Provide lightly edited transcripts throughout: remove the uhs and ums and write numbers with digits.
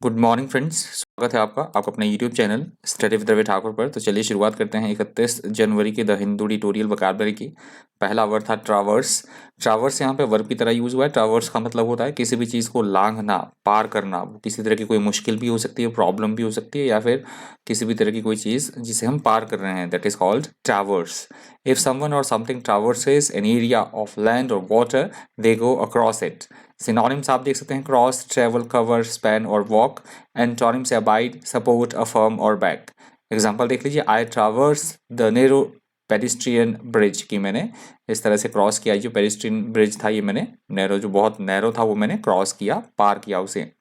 Good morning friends, स्वागत है आपका अपने YouTube channel study with Ravi Thakur पर। तो चलिए शुरुआत करते हैं 31 जनवरी के द हिंदू एडिटोरियल वोकैबुलरी की। पहला वर्ड था ट्रावर्स। ट्रावर्स यहाँ पे वर्ब की तरह यूज हुआ है। ट्रावर्स का मतलब होता है किसी भी चीज़ को लांघना, पार करना। वो किसी तरह की कोई मुश्किल भी हो सकती है, प्रॉब्लम भी हो सकती है, या फिर किसी भी तरह की कोई चीज़ जिसे हम पार कर रहे हैं, that is called traverse. If someone और something traverses an area of land और water, they go across it. Synonyms आप देख सकते हैं क्रॉस, ट्रेवल, कवर, स्पैन और वॉक। एंटोनिम से अबाइड, सपोर्ट, अफर्म और बैक। एग्जाम्पल देख लीजिए, I traverse the narrow pedestrian bridge की मैंने इस तरह से क्रॉस किया। जो पेडिस्ट्रियन ब्रिज था ये मैंने नैरो, जो बहुत नैरो था वो मैंने क्रॉस किया, पार किया उसे।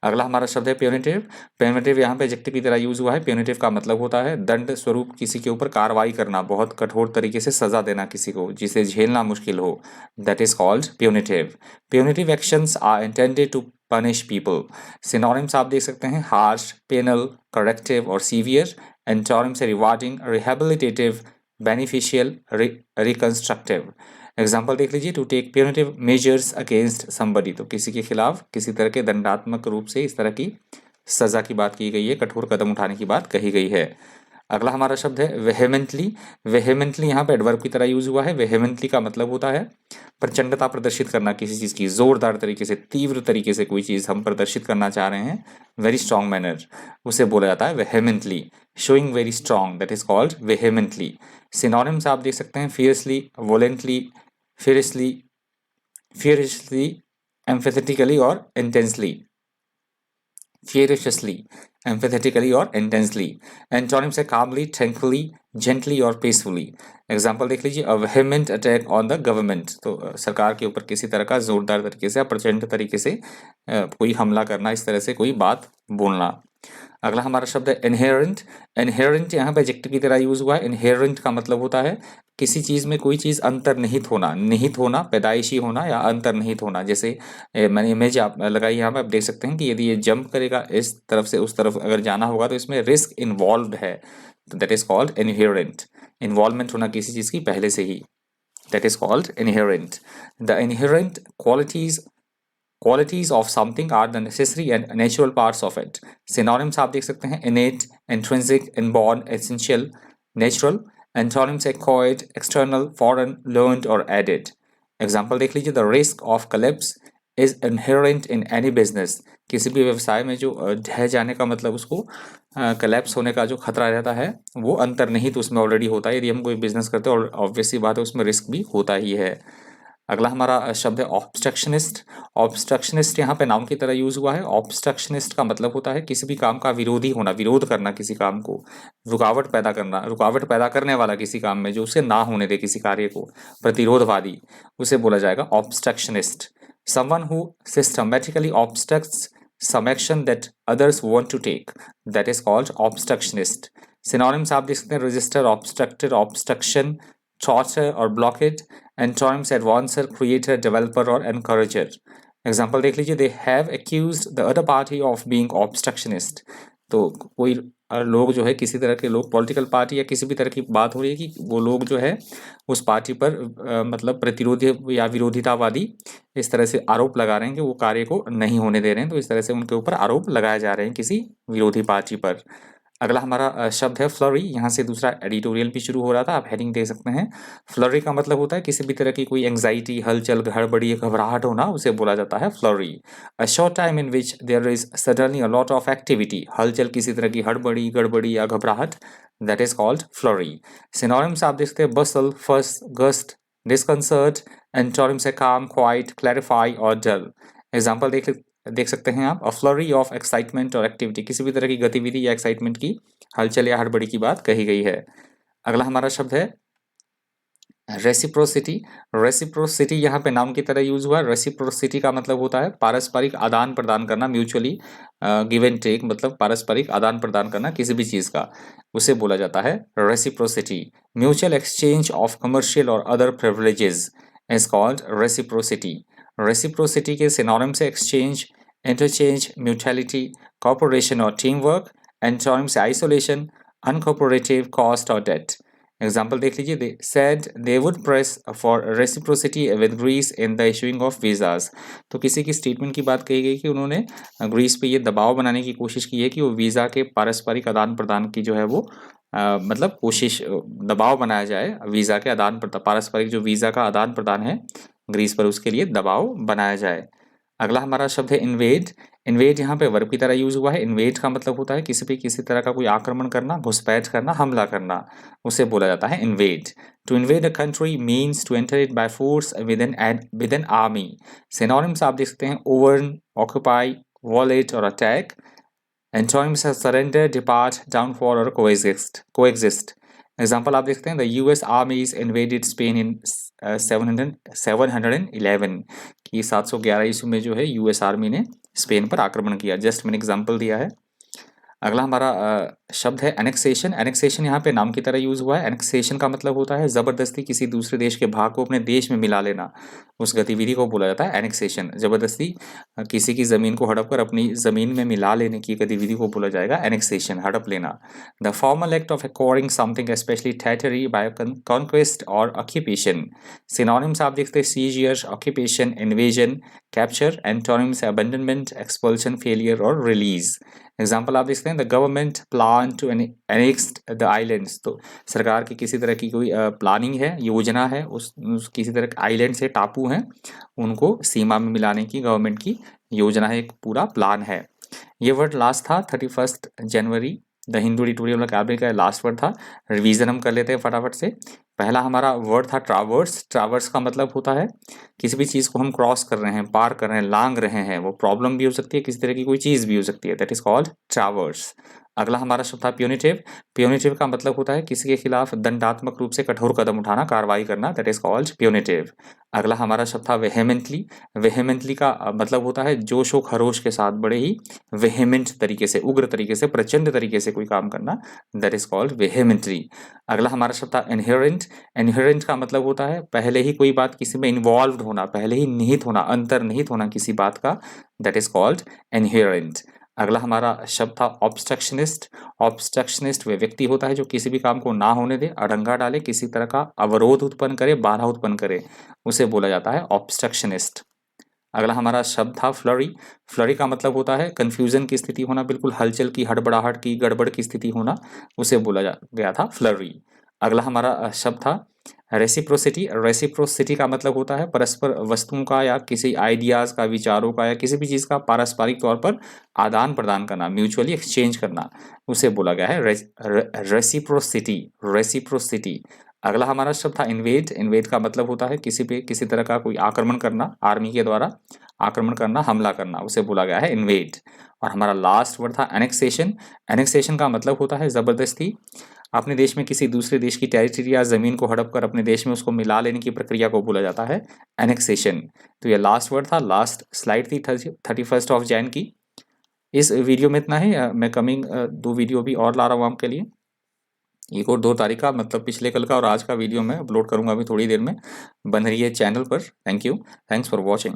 अगला हमारा शब्द है प्यूनिटिव। प्यूनिटिव यहाँ पे एडजेक्टिव की तरह यूज हुआ है। प्यूनिटिव का मतलब होता है दंड स्वरूप किसी के ऊपर कार्रवाई करना, बहुत कठोर तरीके से सजा देना किसी को जिसे झेलना मुश्किल हो, that is called punitive. Punitive actions are intended to punish people. Synonyms आप देख सकते हैं हार्श, पेनल, करेक्टिव और सीवियर। एंटोनिम से rewarding, rehabilitative, beneficial, reconstructive. Example देख लीजिए, to take punitive measures against somebody, तो किसी के खिलाफ किसी तरह के दंडात्मक रूप से इस तरह की सजा की बात की गई है, कठोर कदम उठाने की बात कही गई है। अगला हमारा शब्द है वेहेमेंटली। वेहेमेंटली यहाँ पे एडवर्ब की तरह यूज हुआ है। वेहेमेंटली का मतलब होता है प्रचंडता प्रदर्शित करना किसी चीज की, जोरदार तरीके से, तीव्र तरीके से कोई चीज हम प्रदर्शित करना चाह रहे हैं, वेरी स्ट्रॉन्ग मैनर, उसे बोला जाता है vehemently. Showing very strong, that is called vehemently. Synonyms आप देख सकते हैं fiercely, violently, fiercely, furiously, emphatically और intensely, furiously, emphatically और intensely। एंटोनिम से calmly, tranquilly, gently और peacefully। एग्जाम्पल देख लीजिए, a vehement attack on the government, तो सरकार के ऊपर किसी तरह का जोरदार तरीके से, प्रचंड तरीके से कोई हमला करना, इस तरह से कोई बात बोलना। अगला हमारा शब्द है इनहेरेंट। इनहेरेंट यहाँ पे एडजेक्टिव की तरह यूज हुआ है। इनहेरेंट का मतलब होता है किसी चीज में कोई चीज अंतर्निहित होना, निहित होना, पैदाइशी होना या अंतर्निहित होना। जैसे मैंने इमेज आप लगाई, यहाँ पे आप देख सकते हैं कि यदि ये जंप करेगा इस तरफ से उस तरफ अगर जाना होगा तो इसमें रिस्क इन्वॉल्व है, तो that is called inherent. Involvement होना किसी चीज की पहले से ही, that is called inherent. The inherent qualities of something are the necessary and natural parts of it. Synonyms आप देख सकते हैं innate, intrinsic, inborn, essential, natural. Antonyms acquired, external, foreign, learned और एडेड। एग्जाम्पल देख लीजिए, the risk of collapse is inherent in any business. किसी भी व्यवसाय में जो ढह जाने का मतलब उसको कलेप्स होने का जो खतरा रहता है वो अंतर्निहित उसमें ऑलरेडी होता है। यदि हम कोई बिजनेस करते हैं और ऑब्वियसली बात है उसमें रिस्क भी होता ही है। अगला हमारा शब्द है ऑब्स्ट्रक्शनिस्ट। ऑब्स्ट्रक्शनिस्ट यहाँ पे नाउन की तरह यूज हुआ है। ऑब्स्ट्रक्शनिस्ट का मतलब होता है किसी भी काम का विरोधी होना, विरोध करना किसी काम को, रुकावट पैदा करना, रुकावट पैदा करने वाला किसी काम में जो उसे ना होने दे किसी कार्य को, प्रतिरोधवादी, उसे बोला जाएगा obstructionist. Someone who systematically obstructs some action that others want to take, that is called obstructionist। synonyms आप देख सकते हैं register, obstructed, obstruction, torture और blockade। antonyms advancer, creator, developer और encourager। एग्जाम्पल देख लीजिए, they have accused the other party of being obstructionist। तो कोई लोग जो है, किसी तरह के लोग, पॉलिटिकल पार्टी या किसी भी तरह की बात हो रही है कि वो लोग जो है उस पार्टी पर मतलब प्रतिरोधी या विरोधितावादी इस तरह से आरोप लगा रहे हैं कि वो कार्य को नहीं होने दे रहे हैं, तो इस तरह से उनके ऊपर आरोप लगाए जा रहे हैं किसी विरोधी पार्टी पर। अगला हमारा शब्द है फ्लरी। यहाँ से दूसरा एडिटोरियल भी शुरू हो रहा था, आप हेडिंग देख सकते हैं। फ्लरी का मतलब होता है किसी भी तरह की कोई एंग्जाइटी, हलचल, गड़बड़ी, घबराहट होना, उसे बोला जाता है flurry. A short time in which there is suddenly a lot of activity, हलचल, किसी तरह की हड़बड़ी, गड़बड़ी या घबराहट, that is called flurry. Synonyms आप देख सकते हैं bustle, first, gust, disconcert. Antonyms से काम, क्वाइट, क्लैरिफाई और डल। एग्जाम्पल देख सकते हैं आप, अ फ्लरी ऑफ एक्साइटमेंट और एक्टिविटी, किसी भी तरह की गतिविधि या एक्साइटमेंट की, हलचल या हड़बड़ी की बात कही गई है। अगला हमारा शब्द है रेसिप्रोसिटी। रेसिप्रोसिटी यहाँ पे नाउन की तरह यूज हुआ। रेसिप्रोसिटी का मतलब होता है पारस्परिक आदान प्रदान करना, म्यूचुअली गिव एंड टेक, मतलब पारस्परिक आदान प्रदान करना किसी भी चीज का, उसे बोला जाता है reciprocity. Mutual exchange of commercial और other privileges is called reciprocity. Reciprocity के सिनोनिम्स से एक्सचेंज, इंटरचेंज, म्यूचुअलिटी, कॉर्पोरेशन और टीम वर्क। एंटोनिम्स से आइसोलेशन, अनकॉर्पोरेटिव, कॉस्ट और डेट। एग्जाम्पल देख लीजिए, they said they would press for reciprocity with Greece in the issuing of visas. तो किसी की स्टेटमेंट की बात कही गई कि उन्होंने ग्रीस पे ये दबाव बनाने की कोशिश की है कि वो वीज़ा के पारस्परिक आदान प्रदान की जो है वो मतलब कोशिश, दबाव बनाया जाए वीज़ा के आदान प्रदान, पारस्परिक जो वीज़ा का आदान प्रदान है ग्रीस पर, उसके लिए दबाव बनाया जाए। अगला हमारा शब्द है इन्वेड। इन्वेड यहाँ पे वर्ब की तरह यूज हुआ है। इन्वेड का मतलब होता है किसी पे किसी तरह का कोई आक्रमण करना, घुसपैठ करना, हमला करना, उसे बोला जाता है invade. To invade a country means to enter it by force with an army. Synonyms आप देख सकते हैं ओवर्न, ऑक्यूपाई, वॉलेट और attack. Antonyms are surrender, depart, downfall और coexist. एग्जाम्पल आप देखते हैं, the US armies invaded Spain in 711 की 711 ईस्वी में जो है यूएस आर्मी ने स्पेन पर आक्रमण किया। जस्ट मैंने एग्जाम्पल दिया है। अगला हमारा शब्द है एनेक्सेशन। एनेक्सेशन यहाँ पे नाम की तरह यूज हुआ है। एनेक्सेशन का मतलब होता है जबरदस्ती किसी दूसरे देश के भाग को अपने देश में मिला लेना, उस गतिविधि को बोला जाता है एनेक्सेशन। जबरदस्ती किसी की जमीन को हड़प कर अपनी जमीन में मिला लेने की गतिविधि को बोला जाएगा एनेक्सेशन, हड़प लेना। The formal act of acquiring something especially territory by conquest और ऑक्यूपेशन। सिनोनिम्स आप देखते हैं seizure, occupation, invasion, capture. Antonyms abandonment, expulsion, failure और रिलीज। एग्जाम्पल आप देख सकते हैं, the government plan to annex the islands. तो सरकार की किसी तरह की कोई प्लानिंग है, योजना है, उस किसी तरह के आइलैंड से, टापू हैं, उनको सीमा में मिलाने की गवर्नमेंट की योजना है, एक पूरा प्लान है। ये वर्ड लास्ट था 31 जनवरी, द हिंदू एडिटोरियल अकादमी का लास्ट वर्ड था। रिवीजन हम कर लेते हैं फटाफट से। पहला हमारा वर्ड था ट्रावर्स। ट्रावर्स का मतलब होता है किसी भी चीज़ को हम क्रॉस कर रहे हैं, पार कर रहे हैं, लांग रहे हैं। वो प्रॉब्लम भी हो सकती है, किसी तरह की कोई चीज़ भी हो सकती है, दैट इज कॉल्ड ट्रावर्स। अगला हमारा शब्द था प्यूनिटिव। प्यूनिटिव का मतलब होता है किसी के खिलाफ दंडात्मक रूप से कठोर कदम उठाना, कार्रवाई करना, दैट इज कॉल्ड प्यूनिटिव। अगला हमारा शब्द था वेहेमेंटली। वेहेमेंटली का मतलब होता है जोश व खरोश के साथ, बड़े ही वेहेमेंट तरीके से, उग्र तरीके से, प्रचंड तरीके से कोई काम करना, दैट इज कॉल्ड वेहेमेंटली। अगला हमारा शब्द था इनहेरेंट। इनहेरेंट का मतलब होता है पहले ही कोई बात किसी में इन्वॉल्व होना, पहले ही निहित होना, अंतर्निहित होना किसी बात का, दैट इज कॉल्ड इनहेरेंट। अगला हमारा शब्द था ऑब्स्ट्रक्शनिस्ट। ऑब्स्ट्रक्शनिस्ट वे व्यक्ति होता है जो किसी भी काम को ना होने दे, अड़ंगा डाले, किसी तरह का अवरोध उत्पन्न करे, बाधा उत्पन्न करे, उसे बोला जाता है ऑब्स्ट्रक्शनिस्ट। अगला हमारा शब्द था फ्लरी। फ्लरी का मतलब होता है कंफ्यूजन की स्थिति होना, बिल्कुल हलचल की, हड़बड़ाहट की, गड़बड़ की स्थिति होना, उसे बोला गया था फ्लरी। अगला हमारा शब्द था रेसिप्रोसिटी। रेसिप्रोसिटी का मतलब होता है परस्पर वस्तुओं का या किसी आइडियाज का, विचारों का या किसी भी चीज़ का पारस्परिक तौर पर आदान प्रदान करना, म्यूचुअली एक्सचेंज करना, उसे बोला गया है रेसिप्रोसिटी। रेसिप्रोसिटी। अगला हमारा शब्द था इन्वेड। इन्वेड का मतलब होता है किसी पे किसी तरह का कोई आक्रमण करना, आर्मी के द्वारा आक्रमण करना, हमला करना, उसे बोला गया है इन्वेड। और हमारा लास्ट वर्ड था एनेक्सेशन। एनेक्सेशन का मतलब होता है जबरदस्ती अपने देश में किसी दूसरे देश की टेरिटरी या जमीन को हड़प कर अपने देश में उसको मिला लेने की प्रक्रिया को बोला जाता है एनेक्सेशन। तो ये लास्ट वर्ड था, लास्ट स्लाइड थी 31 ऑफ जैन की। इस वीडियो में इतना ही। मैं कमिंग 2 वीडियो भी और ला रहा हूँ आपके लिए। एक और 2 तारीख का, मतलब पिछले कल का और आज का वीडियो मैं अपलोड करूंगा अभी थोड़ी देर में। बन रही है चैनल पर। Thank you, thanks for watching.